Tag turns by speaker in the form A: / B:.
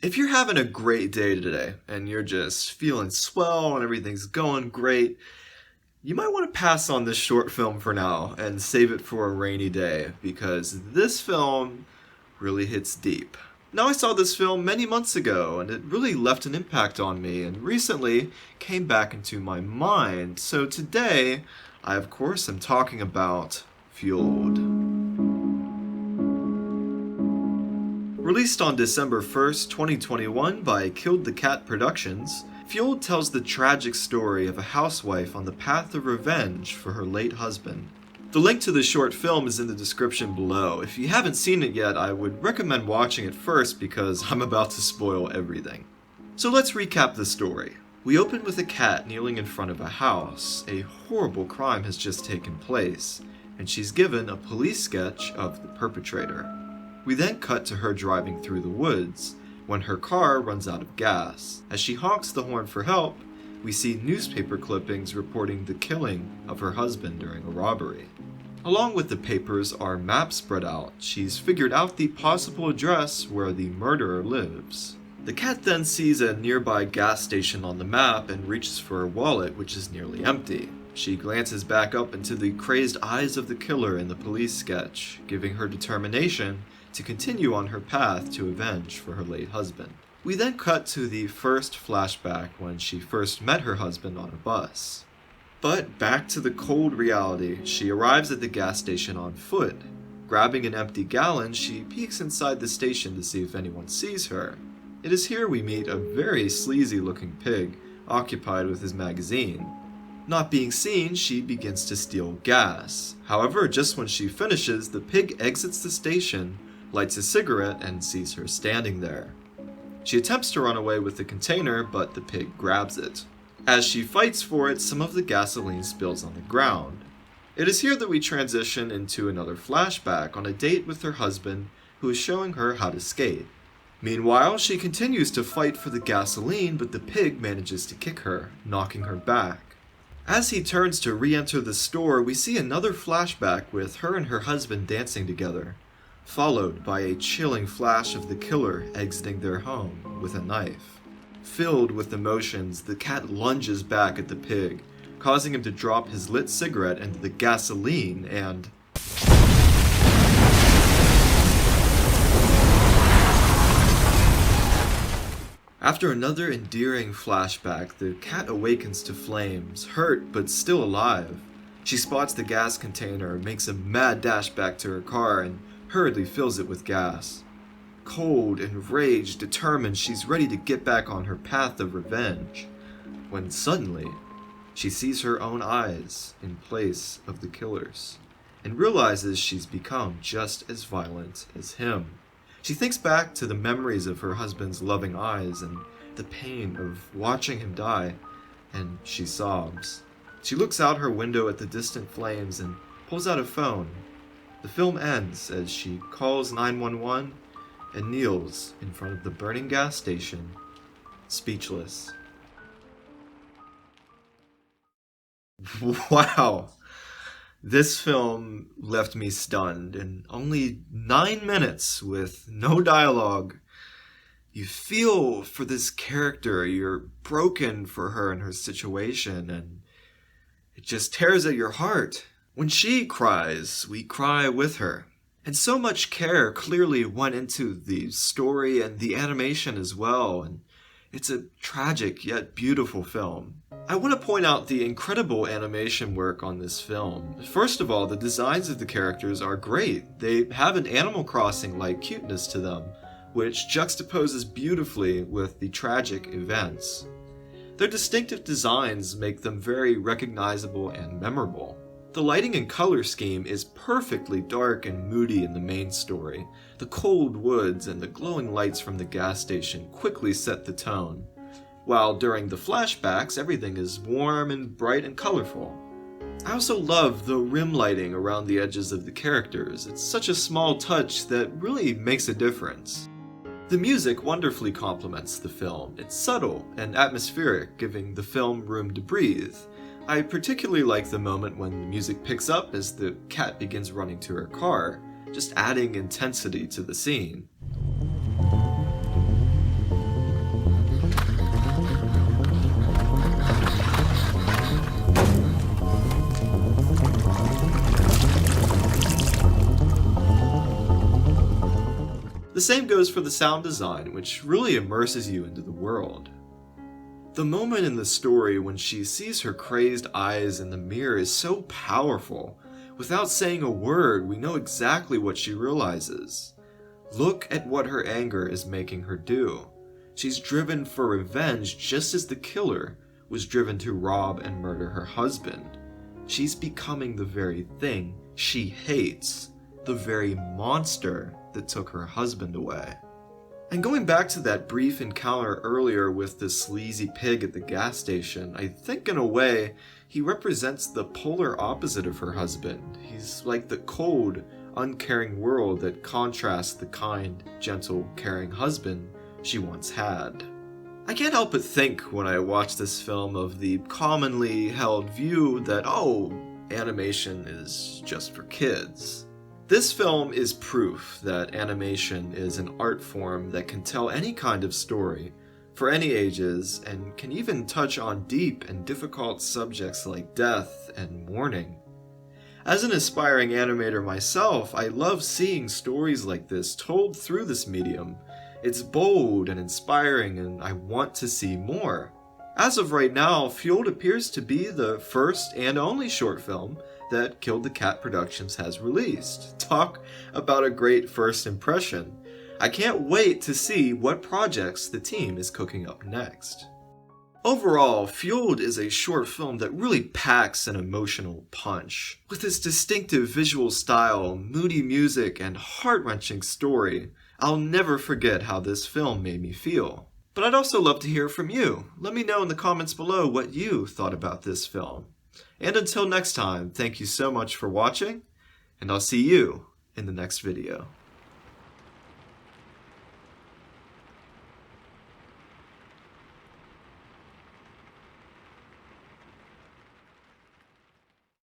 A: If you're having a great day today and you're just feeling swell and everything's going great, you might want to pass on this short film for now and save it for a rainy day because this film really hits deep. Now, I saw this film many months ago and it really left an impact on me and recently came back into my mind. So today, I of course am talking about Fueled. Released on December 1st, 2021 by Killedthecat Productions, Fueled tells the tragic story of a housewife on the path of revenge for her late husband. The link to the short film is in the description below. If you haven't seen it yet, I would recommend watching it first because I'm about to spoil everything. So let's recap the story. We open with a cat kneeling in front of a house. A horrible crime has just taken place, and she's given a police sketch of the perpetrator. We then cut to her driving through the woods, when her car runs out of gas. As she honks the horn for help, we see newspaper clippings reporting the killing of her husband during a robbery. Along with the papers are maps spread out. She's figured out the possible address where the murderer lives. The cat then sees a nearby gas station on the map and reaches for her wallet, which is nearly empty. She glances back up into the crazed eyes of the killer in the police sketch, giving her determination to continue on her path to avenge for her late husband. We then cut to the first flashback when she first met her husband on a bus. But back to the cold reality, she arrives at the gas station on foot. Grabbing an empty gallon, she peeks inside the station to see if anyone sees her. It is here we meet a very sleazy looking pig, occupied with his magazine. Not being seen, she begins to steal gas. However, just when she finishes, the pig exits the station, lights a cigarette, and sees her standing there. She attempts to run away with the container, but the pig grabs it. As she fights for it, some of the gasoline spills on the ground. It is here that we transition into another flashback on a date with her husband, who is showing her how to skate. Meanwhile, she continues to fight for the gasoline, but the pig manages to kick her, knocking her back. As he turns to re-enter the store, we see another flashback with her and her husband dancing together, followed by a chilling flash of the killer exiting their home with a knife. Filled with emotions, the cat lunges back at the pig, causing him to drop his lit cigarette into the gasoline and... After another endearing flashback, the cat awakens to flames, hurt but still alive. She spots the gas container, makes a mad dash back to her car, and hurriedly fills it with gas. Cold, enraged, determined, she's ready to get back on her path of revenge, when suddenly she sees her own eyes in place of the killer's, and realizes she's become just as violent as him. She thinks back to the memories of her husband's loving eyes and the pain of watching him die, and she sobs. She looks out her window at the distant flames and pulls out a phone. The film ends as she calls 911 and kneels in front of the burning gas station, speechless. Wow! This film left me stunned. In only 9 minutes with no dialogue, you feel for this character, you're broken for her and her situation, and it just tears at your heart. When she cries, we cry with her. And so much care clearly went into the story and the animation as well, and it's a tragic yet beautiful film. I want to point out the incredible animation work on this film. First of all, the designs of the characters are great. They have an Animal Crossing-like cuteness to them, which juxtaposes beautifully with the tragic events. Their distinctive designs make them very recognizable and memorable. The lighting and color scheme is perfectly dark and moody in the main story. The cold woods and the glowing lights from the gas station quickly set the tone, while during the flashbacks everything is warm and bright and colorful. I also love the rim lighting around the edges of the characters. It's such a small touch that really makes a difference. The music wonderfully complements the film. It's subtle and atmospheric, giving the film room to breathe. I particularly like the moment when the music picks up as the cat begins running to her car, just adding intensity to the scene. The same goes for the sound design, which really immerses you into the world. The moment in the story when she sees her crazed eyes in the mirror is so powerful. Without saying a word, we know exactly what she realizes. Look at what her anger is making her do. She's driven for revenge just as the killer was driven to rob and murder her husband. She's becoming the very thing she hates, the very monster that took her husband away. And going back to that brief encounter earlier with the sleazy pig at the gas station, I think in a way, he represents the polar opposite of her husband. He's like the cold, uncaring world that contrasts the kind, gentle, caring husband she once had. I can't help but think when I watch this film of the commonly held view that, animation is just for kids. This film is proof that animation is an art form that can tell any kind of story, for any ages, and can even touch on deep and difficult subjects like death and mourning. As an aspiring animator myself, I love seeing stories like this told through this medium. It's bold and inspiring, and I want to see more. As of right now, Fueled appears to be the first and only short film that Killedthecat Productions has released. Talk about a great first impression. I can't wait to see what projects the team is cooking up next. Overall, Fueled is a short film that really packs an emotional punch. With its distinctive visual style, moody music, and heart-wrenching story, I'll never forget how this film made me feel. But I'd also love to hear from you. Let me know in the comments below what you thought about this film. And until next time, thank you so much for watching, and I'll see you in the next video.